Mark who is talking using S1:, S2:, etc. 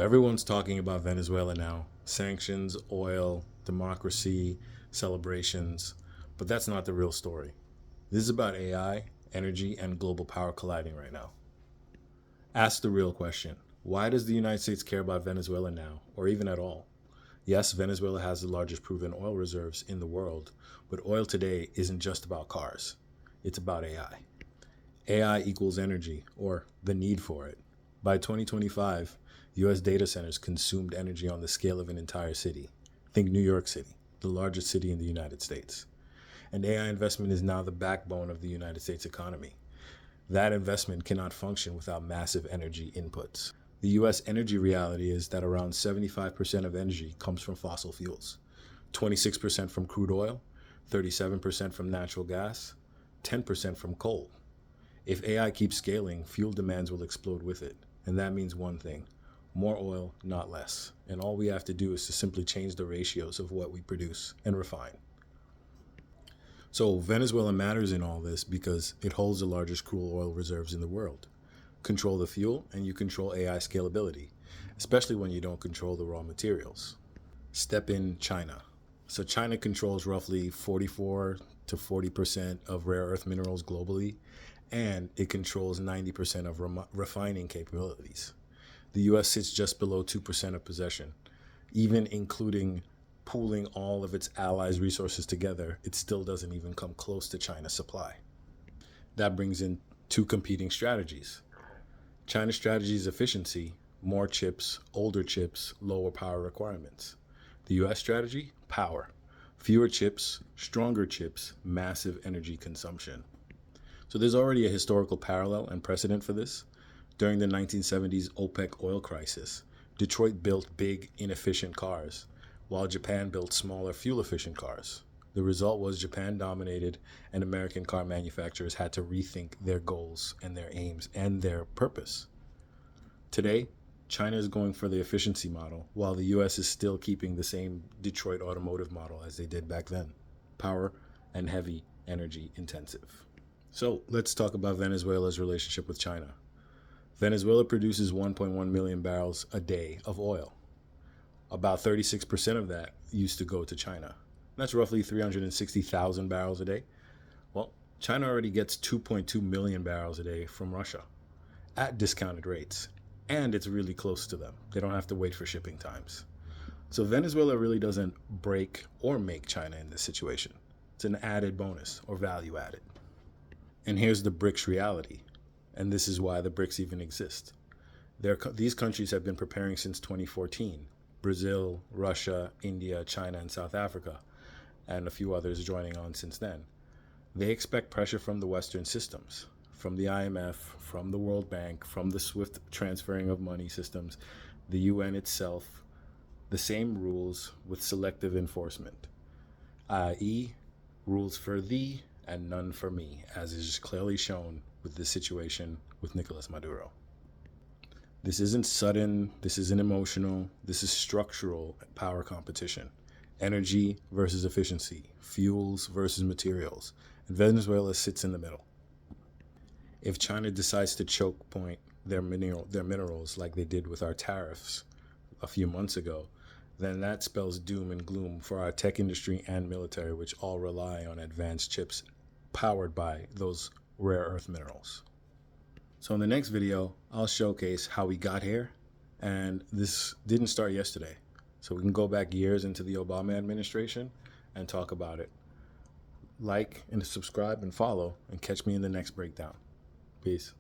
S1: Everyone's talking about Venezuela now. Sanctions, oil, democracy, celebrations. But that's not the real story. This is about AI, energy, and global power colliding right now. Ask the real question. Why does the United States care about Venezuela now, or even at all? Yes, Venezuela has the largest proven oil reserves in the world, but oil today isn't just about cars. It's about AI. AI equals energy, or the need for it. By 2025, US data centers consumed energy on the scale of an entire city. Think New York City, the largest city in the United States. And AI investment is now the backbone of the United States economy. That investment cannot function without massive energy inputs. The US energy reality is that around 75% of energy comes from fossil fuels, 26% from crude oil, 37% from natural gas, 10% from coal. If AI keeps scaling, fuel demands will explode with it. And that means one thing: more oil, not less. And all we have to do is to simply change the ratios of what we produce and refine. So Venezuela matters in all this because it holds the largest crude oil reserves in the world. Control the fuel and you control AI scalability, especially when you don't control the raw materials. Step in China. So China controls roughly 44 to 40% of rare earth minerals globally, and it controls 90% of refining capabilities. The US sits just below 2% of possession. Even including pooling all of its allies' resources together, it still doesn't even come close to China's supply. That brings in two competing strategies. China's strategy is efficiency: more chips, older chips, lower power requirements. The US strategy: power: fewer chips, stronger chips, massive energy consumption. So there's already a historical parallel and precedent for this. During the 1970s OPEC oil crisis, Detroit built big, inefficient cars, while Japan built smaller, fuel-efficient cars. The result was Japan dominated, and American car manufacturers had to rethink their goals and their aims and their purpose. Today, China is going for the efficiency model, while the US is still keeping the same Detroit automotive model as they did back then: power and heavy energy intensive. So let's talk about Venezuela's relationship with China. Venezuela produces 1.1 million barrels a day of oil. About 36% of that used to go to China. That's roughly 360,000 barrels a day. Well, China already gets 2.2 million barrels a day from Russia at discounted rates, and it's really close to them. They don't have to wait for shipping times. So Venezuela really doesn't break or make China in this situation. It's an added bonus, or value added. And here's the BRICS reality, and this is why the BRICS even exist. These countries have been preparing since 2014. Brazil, Russia, India, China, and South Africa, and a few others joining on since then. They expect pressure from the Western systems, from the IMF, from the World Bank, from the swift transferring of money systems, the UN itself, the same rules with selective enforcement, i.e., rules for thee and none for me, as is clearly shown with this situation with Nicolas Maduro. This isn't sudden, this isn't emotional, this is structural power competition. Energy versus efficiency, fuels versus materials, and Venezuela sits in the middle. If China decides to choke point their minerals like they did with our tariffs a few months ago, then that spells doom and gloom for our tech industry and military, which all rely on advanced chips powered by those rare earth minerals. So in the next video, I'll showcase how we got here, and this didn't start yesterday. So we can go back years into the Obama administration and talk about it. Like and subscribe and follow, and catch me in the next breakdown. Peace.